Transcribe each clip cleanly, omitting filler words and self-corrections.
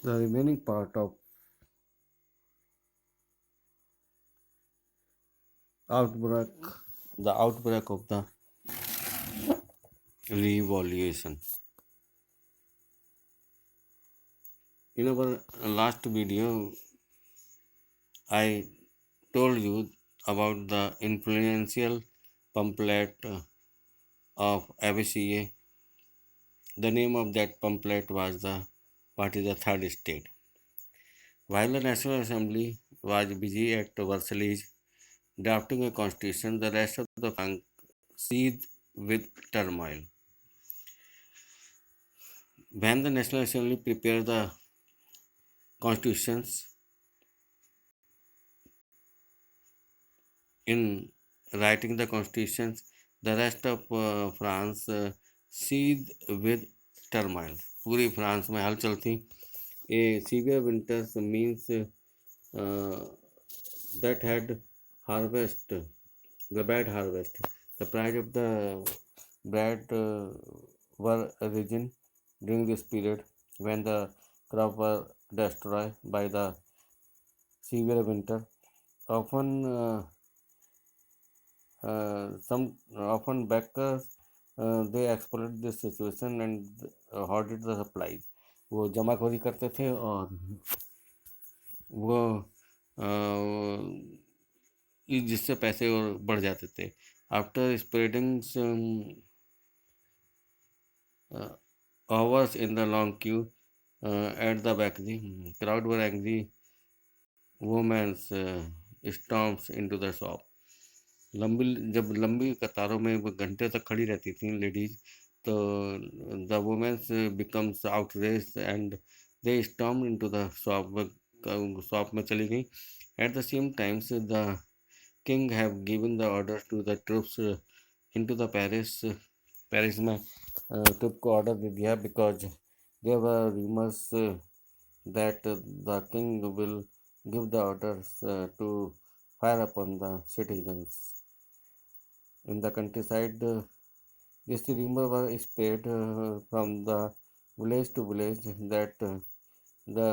The remaining part of outbreak, the outbreak of the revolution. In our last video, I told you about the influential pamphlet of ABCA. The name of that pamphlet was the What is the Third State? While the National Assembly was busy at Versailles drafting a constitution, the rest of the France seethed with turmoil. When the National Assembly prepared the constitutions in writing the constitutions, the rest of France seethed with turmoil. पूरी France में हलचल थी. A severe winter means that had harvest, the bad harvest. The price of the bread were risen during this period when the crop were destroyed by the severe winter. Often, some often backers they exploited this situation and hoarded the supplies. वो जमाखोरी करते थे और वो जिससे पैसे और बढ़ जाते थे. After spreading hours in the long queue at the back, the crowd were angry. Women storms into the shop. जब लंबी कतारों में वो घंटे तक खड़ी रहती थी लेडीज, तो the womens becomes outrage and they storm into the shop में चली गई. At the same times the king have given the order to the troops into the Paris में ट्रूप को ऑर्डर दे दिया because there were rumours that the king will give the orders to fire upon the citizens. In the countryside, this rumor was spread from the village to village that the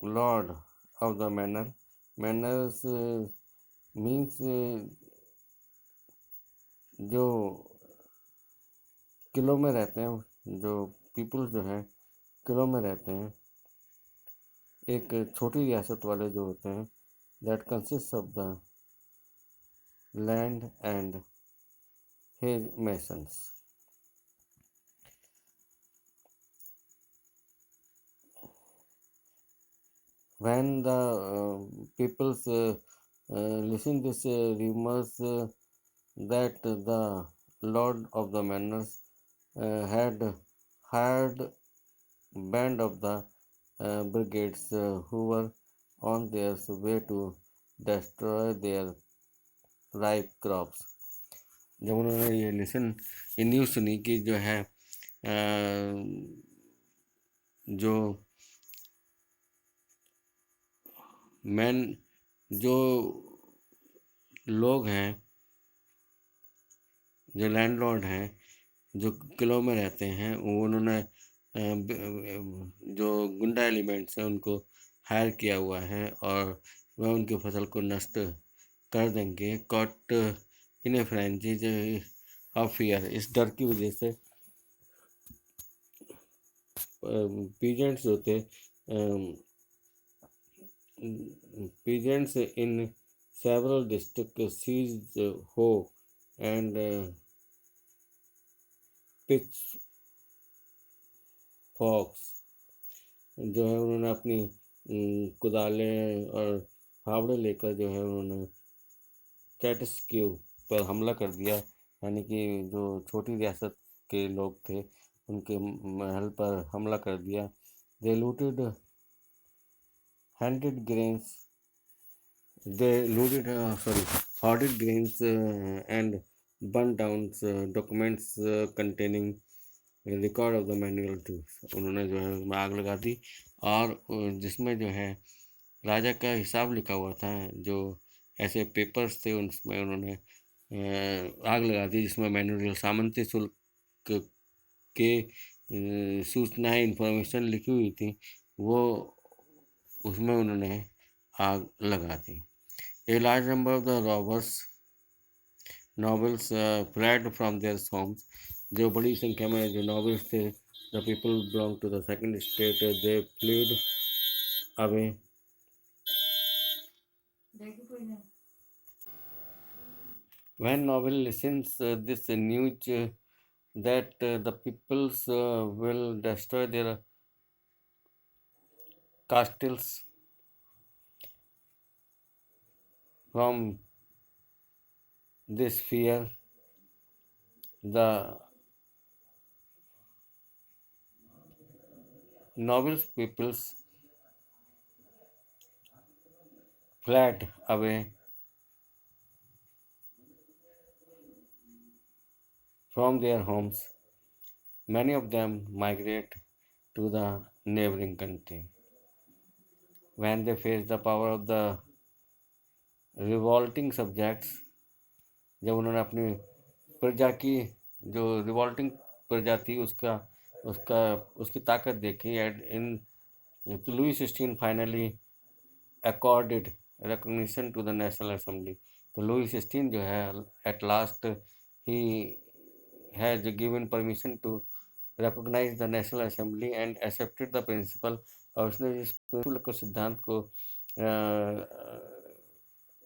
lord of the manors means जो किलों में रहते हैं, जो peoples जो हैं किलों में रहते हैं, एक छोटी रियासत वाले जो होते हैं, that consists of the land and his masons. When the peoples listen this rumors that the lord of the manors had hired band of the brigades who were on their way to destroy their ripe crops. जब उन्होंने ये news सुनी कि जो है जो man जो लोग हैं, जो लैंडलॉर्ड हैं, जो किलों में रहते हैं, उन्होंने जो गुंडा एलिमेंट्स हैं उनको हायर किया हुआ है और वह उनकी फसल को नष्ट कर देंगे. Caught in A Frenchie of fear, इस डर की वजह से पीजेंट्स जो थे, peasants in several districts seized hoe and pitchforks. जो है उन्होंने अपनी कुदालें और फावड़े लेकर जो है उन्होंने कैटस्क्यू पर हमला कर दिया, यानी कि जो छोटी रियासत के लोग थे उनके महल पर हमला कर दिया. दे looted handed grains they looted hoarded grains and burnt down documents containing record of the manual tools. उन्होंने जो है उसमें आग लगा दी और जिसमें जो है राजा का हिसाब लिखा हुआ था, जो ऐसे पेपर्स थे उसमें उन्होंने आग लगा दी जिसमें मैनुअल सामंती शुल्क के सूचनाएं इंफॉर्मेशन लिखी हुई थी, वो उसमें उन्होंने आग लगा दी। A large number of the robbers nobles fled from their homes, जो बड़ी संख्या में जो नॉवेल्स थे, the people belong to the second state, they fled away. When novel listens this news that the peoples will destroy their castles from this fear, the novel's peoples fled away from their homes. Many of them migrate to the neighboring country. When they face the power of the revolting subjects, जब उन्होंने अपनी प्रजा की जो revolting प्रजा थी उसका उसका उसकी ताकत देखी, and in Louis sixteen finally accorded recognition to the National Assembly. तो लुई सिक्सटीन जो है at last he has given permission to recognise the National Assembly and accepted the principle, और उसने इस प्रिंसिपल को सिद्धांत को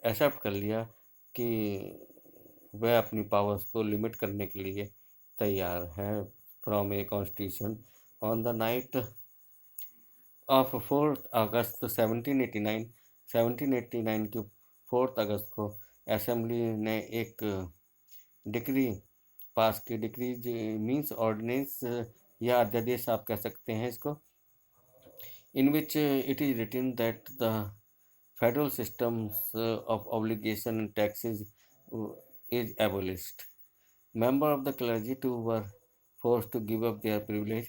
एक्सेप्ट कर लिया कि वह अपनी पावर्स को लिमिट करने के लिए तैयार है। From a constitution on the night of 4 अगस्त 1789 की 4 अगस्त को असेंबली ने एक डिक्री पास की। डिक्री मीन्स ऑर्डिनेंस या अध्यादेश आप कह सकते हैं इसको, in which it is written that the federal systems of obligation and taxes is abolished. Member of the clergy too were forced to give up their privilege.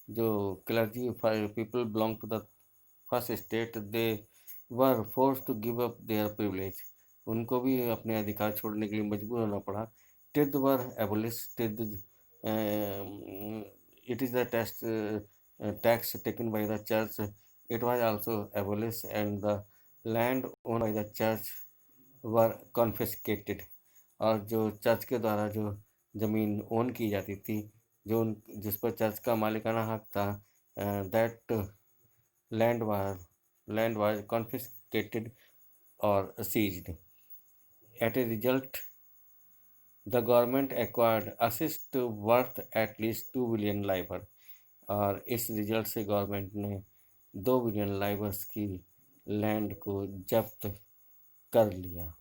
जो clergy people belong to the first state, they were forced to give up their privilege. उनको भी अपने अधिकार छोड़ने के लिए मजबूर होना पड़ा। Tithe were abolished. It is the tax taken by the church. It was also abolished, and the land owned by the church were confiscated. और जो चर्च के द्वारा जो ज़मीन ओन की जाती थी, जो जिस पर चर्च का मालिकाना हक था, दैट लैंड वाज कॉन्फिस्केटेड और seized. At a result the government acquired assets worth at least 2 billion लाइबर, और इस रिजल्ट से गवर्नमेंट ने 2 बिलियन लाइबर्स की लैंड को जब्त कर लिया।